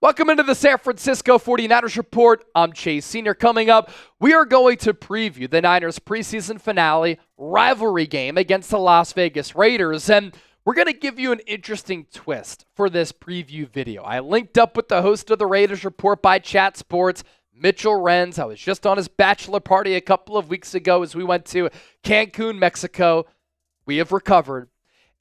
Welcome into the San Francisco 49ers Report. I'm Chase Sr. Coming up, we are going to preview the Niners preseason finale rivalry game against the Las Vegas Raiders. And we're going to give you an interesting twist for this preview video. I linked up with the host of the Raiders Report by Chat Sports, Mitchell Renz. I was just on his bachelor party a couple of weeks ago as we went to Cancun, Mexico. We have recovered.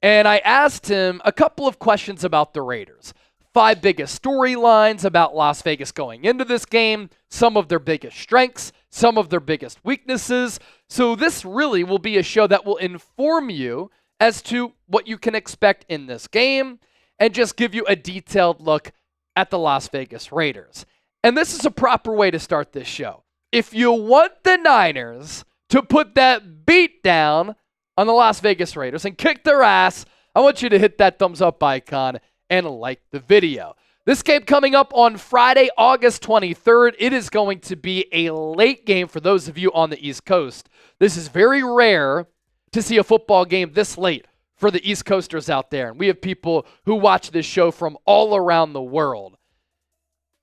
And I asked him a couple of questions about the Raiders. 5 biggest storylines about Las Vegas going into this game, some of their biggest strengths, some of their biggest weaknesses. So this really will be a show that will inform you as to what you can expect in this game and just give you a detailed look at the Las Vegas Raiders. And this is a proper way to start this show. If you want the Niners to put that beat down on the Las Vegas Raiders and kick their ass, I want you to hit that thumbs up icon and like the video. This game coming up on Friday, August 23rd. It is going to be a late game for those of you on the East Coast. This is very rare to see a football game this late for the East Coasters out there. And we have people who watch this show from all around the world.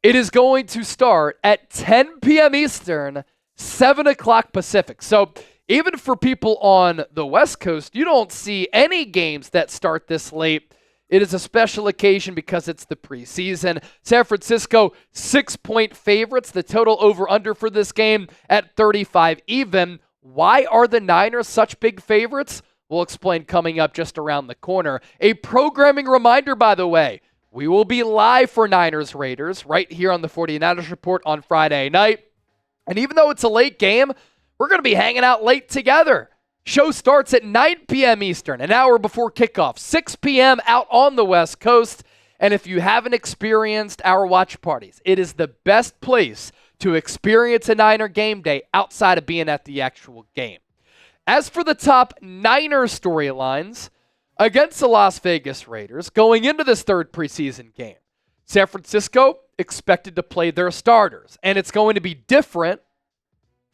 It is going to start at 10 p.m. Eastern, 7 o'clock Pacific. So even for people on the West Coast, you don't see any games that start this late. It is a special occasion because it's the preseason. San Francisco, 6-point favorites. The total over-under for this game at 35 even. Why are the Niners such big favorites? We'll explain coming up just around the corner. A programming reminder, by the way. We will be live for Niners Raiders right here on the 49ers Report on Friday night. And even though it's a late game, we're going to be hanging out late together. Show starts at 9 p.m. Eastern, an hour before kickoff, 6 p.m. out on the West Coast. And if you haven't experienced our watch parties, it is the best place to experience a Niner game day outside of being at the actual game. As for the top Niner storylines against the Las Vegas Raiders going into this third preseason game, San Francisco expected to play their starters, and it's going to be different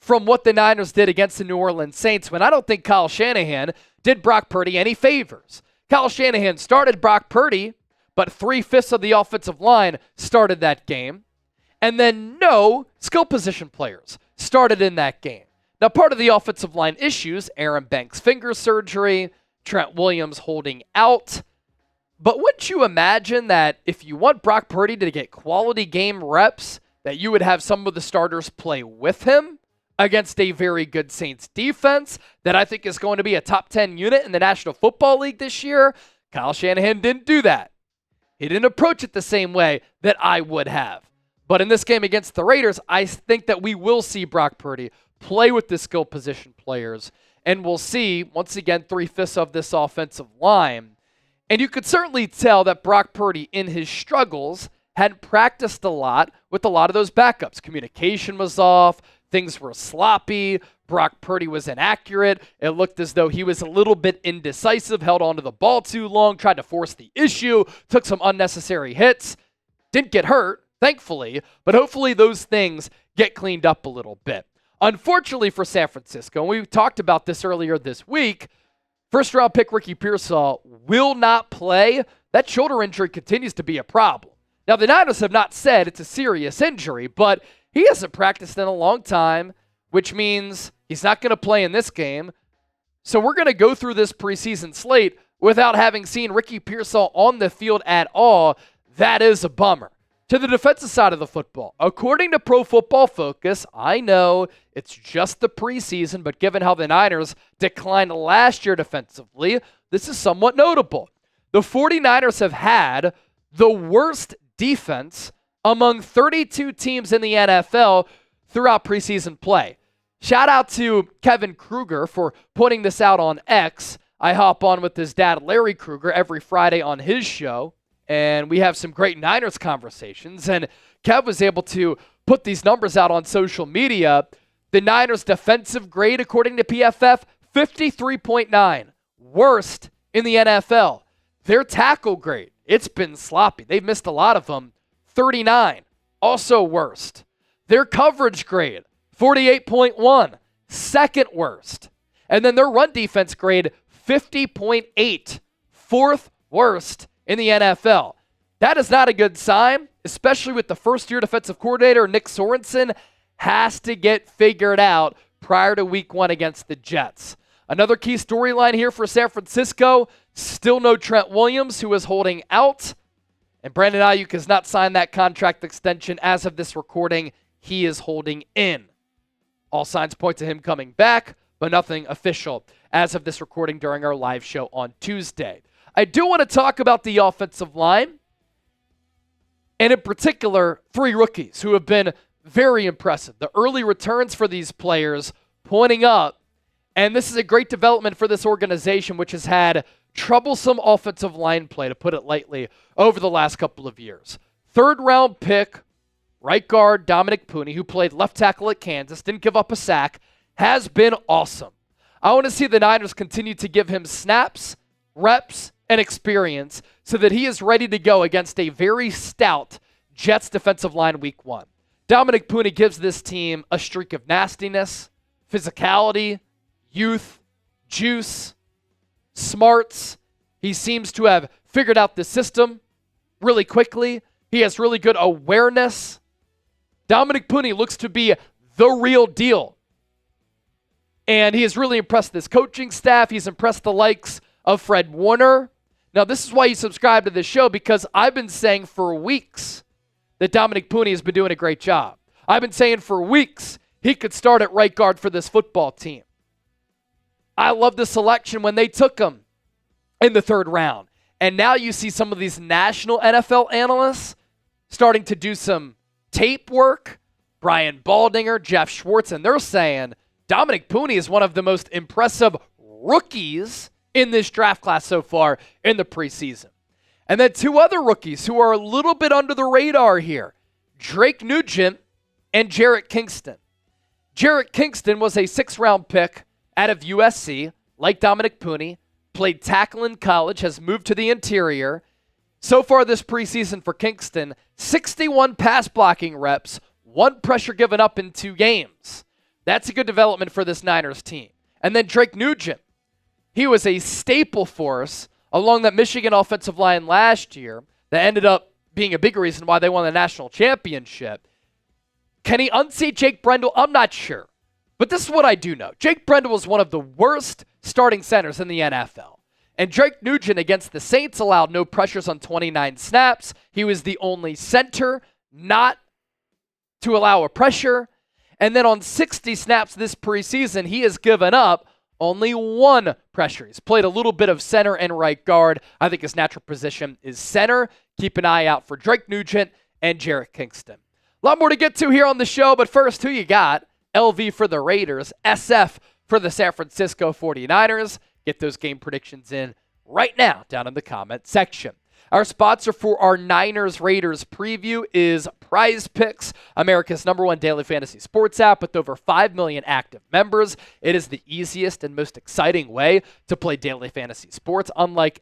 from what the Niners did against the New Orleans Saints when I don't think Kyle Shanahan did Brock Purdy any favors. Kyle Shanahan started Brock Purdy, but 3/5 of the offensive line started that game. And then no skill position players started in that game. Now, part of the offensive line issues, Aaron Banks' finger surgery, Trent Williams holding out. But wouldn't you imagine that if you want Brock Purdy to get quality game reps, that you would have some of the starters play with him against a very good Saints defense that I think is going to be a top 10 unit in the National Football League this year? Kyle Shanahan didn't do that. He didn't approach it the same way that I would have. But in this game against the Raiders, I think that we will see Brock Purdy play with the skill position players, and we'll see, once again, 3/5 of this offensive line. And you could certainly tell that Brock Purdy, in his struggles, hadn't practiced a lot with a lot of those backups. Communication was off. Things were sloppy. Brock Purdy was inaccurate. It looked as though he was a little bit indecisive, held onto the ball too long, tried to force the issue, took some unnecessary hits. Didn't get hurt, thankfully, but hopefully those things get cleaned up a little bit. Unfortunately for San Francisco, and we talked about this earlier this week, first-round pick Ricky Pearsall will not play. That shoulder injury continues to be a problem. Now, the Niners have not said it's a serious injury, but he hasn't practiced in a long time, which means he's not going to play in this game. So we're going to go through this preseason slate without having seen Ricky Pearsall on the field at all. That is a bummer. To the defensive side of the football, according to Pro Football Focus, I know it's just the preseason, but given how the Niners declined last year defensively, this is somewhat notable. The 49ers have had the worst defense among 32 teams in the NFL throughout preseason play. Shout out to Kevin Kruger for putting this out on X. I hop on with his dad, Larry Kruger, every Friday on his show, and we have some great Niners conversations. And Kev was able to put these numbers out on social media. The Niners' defensive grade, according to PFF, 53.9, worst in the NFL. Their tackle grade, it's been sloppy. They've missed a lot of them. 39, also worst. Their coverage grade, 48.1, second worst. And then their run defense grade, 50.8, fourth worst in the NFL. That is not a good sign. especially with the first-year defensive coordinator, Nick Sorensen, has to get figured out prior to week 1 against the Jets. Another key storyline here for San Francisco, still no Trent Williams, who is holding out. And Brandon Ayuk has not signed that contract extension as of this recording. He is holding in. All signs point to him coming back, but nothing official as of this recording during our live show on Tuesday. I do want to talk about the offensive line, and in particular, 3 rookies who have been very impressive. The early returns for these players pointing up, and this is a great development for this organization, which has had troublesome offensive line play, to put it lightly, over the last couple of years. 3rd-round pick, right guard Dominic Pooney, who played left tackle at Kansas, didn't give up a sack, has been awesome. I want to see the Niners continue to give him snaps, reps, and experience so that he is ready to go against a very stout Jets defensive line week 1. Dominic Pooney gives this team a streak of nastiness, physicality, youth, juice, smarts. He seems to have figured out the system really quickly. He has really good awareness. Dominic Pooney looks to be the real deal. And he has really impressed this coaching staff. He's impressed the likes of Fred Warner. Now, this is why you subscribe to this show, because I've been saying for weeks that Dominic Pooney has been doing a great job. I've been saying for weeks he could start at right guard for this football team. I love the selection when they took him in the 3rd round. And now you see some of these national NFL analysts starting to do some tape work. Brian Baldinger, Jeff Schwartz, and they're saying Dominic Pooney is one of the most impressive rookies in this draft class so far in the preseason. And then 2 other rookies who are a little bit under the radar here, Drake Nugent and Jarrett Kingston. Jarrett Kingston was a 6th-round pick out of USC, like Dominic Pooney, played tackle in college, has moved to the interior. So far this preseason for Kingston, 61 pass blocking reps, 1 pressure given up in 2 games. That's a good development for this Niners team. And then Drake Nugent. He was a staple for us along that Michigan offensive line last year that ended up being a big reason why they won the national championship. Can he unseat Jake Brendel? I'm not sure. But this is what I do know. Jake Brendel was one of the worst starting centers in the NFL. And Drake Nugent against the Saints allowed no pressures on 29 snaps. He was the only center not to allow a pressure. And then on 60 snaps this preseason, he has given up only 1 pressure. He's played a little bit of center and right guard. I think his natural position is center. Keep an eye out for Drake Nugent and Jarrett Kingston. A lot more to get to here on the show, but first, who you got? LV for the Raiders, SF for the San Francisco 49ers. Get those game predictions in right now down in the comment section. Our sponsor for our Niners-Raiders preview is PrizePicks, America's #1 daily fantasy sports app with over 5 million active members. It is the easiest and most exciting way to play daily fantasy sports. Unlike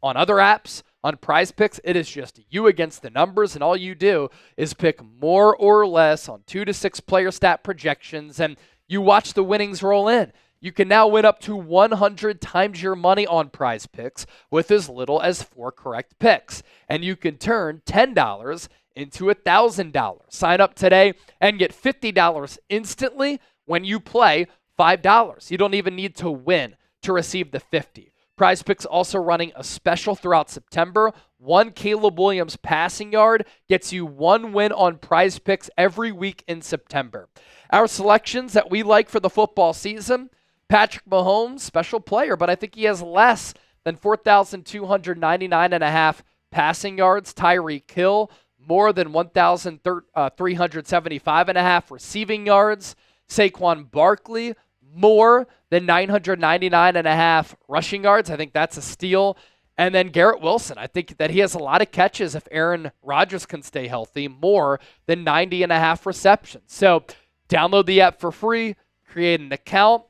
on other apps, on PrizePicks, it is just you against the numbers, and all you do is pick more or less on 2 to 6 player stat projections, and you watch the winnings roll in. You can now win up to 100 times your money on PrizePicks with as little as 4 correct picks. And you can turn $10 into $1,000. Sign up today and get $50 instantly when you play $5. You don't even need to win to receive the $50. PrizePicks also running a special throughout September. 1 Caleb Williams passing yard gets you 1 win on PrizePicks every week in September. Our selections that we like for the football season: Patrick Mahomes, special player, but I think he has less than 4,299.5 passing yards. Tyreek Hill, more than 1,375.5 receiving yards. Saquon Barkley, more than 999.5 rushing yards. I think that's a steal. And then Garrett Wilson, I think that he has a lot of catches if Aaron Rodgers can stay healthy, more than 90.5 receptions. So download the app for free, create an account,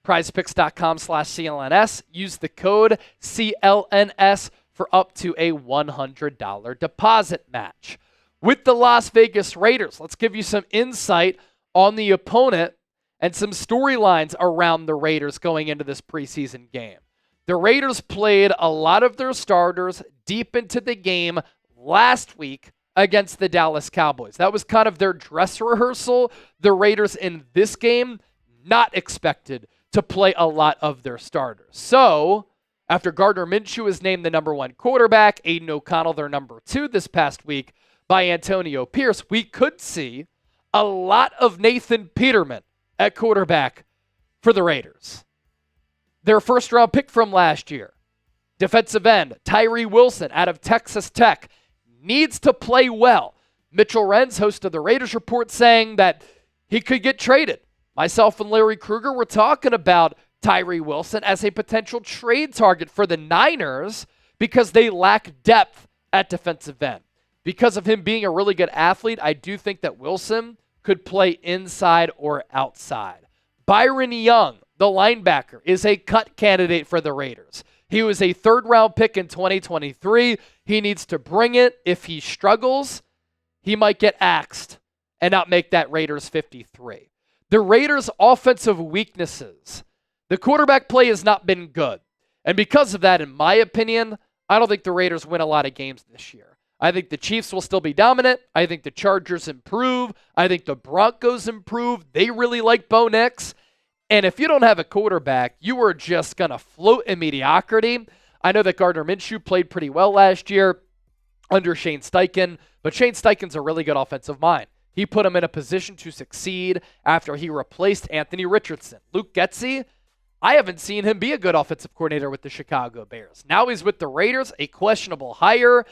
prizepicks.com/CLNS. Use the code CLNS for up to a $100 deposit match. With the Las Vegas Raiders, let's give you some insight on the opponent and some storylines around the Raiders going into this preseason game. The Raiders played a lot of their starters deep into the game last week against the Dallas Cowboys. That was kind of their dress rehearsal. The Raiders in this game, not expected to play a lot of their starters. So, after Gardner Minshew was named the number 1 quarterback, Aiden O'Connell their number 2 this past week by Antonio Pierce, we could see a lot of Nathan Peterman at quarterback for the Raiders. Their first-round pick from last year, defensive end Tyree Wilson out of Texas Tech, needs to play well. Mitchell Renz, host of the Raiders Report, saying that he could get traded. Myself and Larry Krueger were talking about Tyree Wilson as a potential trade target for the Niners because they lack depth at defensive end. Because of him being a really good athlete, I do think that Wilson could play inside or outside. Byron Young, the linebacker, is a cut candidate for the Raiders. He was a third-round pick in 2023. He needs to bring it. If he struggles, he might get axed and not make that Raiders 53. The Raiders' offensive weaknesses. The quarterback play has not been good. And because of that, in my opinion, I don't think the Raiders win a lot of games this year. I think the Chiefs will still be dominant. I think the Chargers improve. I think the Broncos improve. They really like Bo Nix. And if you don't have a quarterback, you are just going to float in mediocrity. I know that Gardner Minshew played pretty well last year under Shane Steichen, but Shane Steichen's a really good offensive mind. He put him in a position to succeed after he replaced Anthony Richardson. Luke Getsy, I haven't seen him be a good offensive coordinator with the Chicago Bears. Now he's with the Raiders, a questionable hire,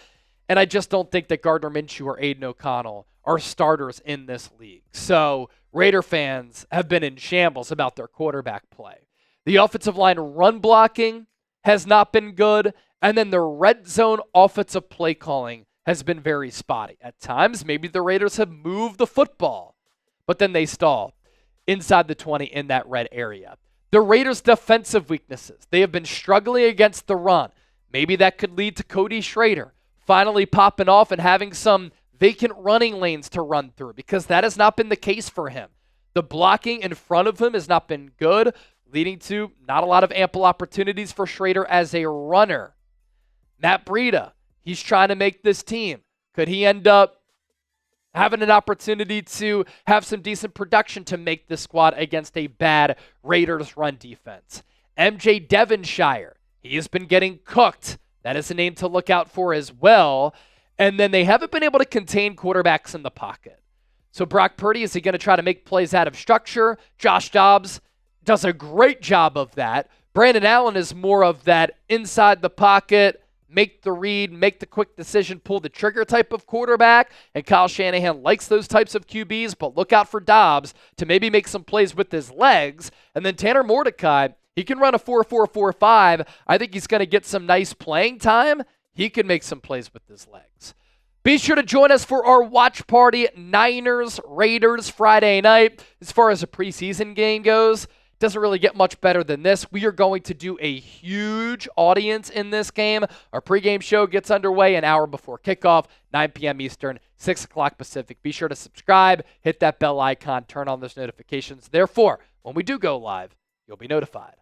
and I just don't think that Gardner Minshew or Aiden O'Connell are starters in this league. So Raider fans have been in shambles about their quarterback play. The offensive line run blocking has not been good, and then the red zone offensive play calling has been very spotty. At times, maybe the Raiders have moved the football, but then they stall inside the 20 in that red area. The Raiders' defensive weaknesses. They have been struggling against the run. Maybe that could lead to Cody Schrader finally popping off and having some vacant running lanes to run through, because that has not been the case for him. The blocking in front of him has not been good, leading to not a lot of ample opportunities for Schrader as a runner. Matt Breida, he's trying to make this team. Could he end up having an opportunity to have some decent production to make this squad against a bad Raiders run defense? MJ Devonshire, he has been getting cooked. That is a name to look out for as well. And then they haven't been able to contain quarterbacks in the pocket. So Brock Purdy, is he going to try to make plays out of structure? Josh Dobbs does a great job of that. Brandon Allen is more of that inside the pocket, make the read, make the quick decision, pull the trigger type of quarterback. And Kyle Shanahan likes those types of QBs, but look out for Dobbs to maybe make some plays with his legs. And then Tanner Mordecai, he can run a 4-4-4-5. I think he's going to get some nice playing time. He can make some plays with his legs. Be sure to join us for our watch party, Niners, Raiders, Friday night. As far as a preseason game goes, doesn't really get much better than this. We are going to do a huge audience in this game. Our pregame show gets underway an hour before kickoff, 9 p.m. Eastern, 6 o'clock Pacific. Be sure to subscribe, hit that bell icon, turn on those notifications. Therefore, when we do go live, you'll be notified.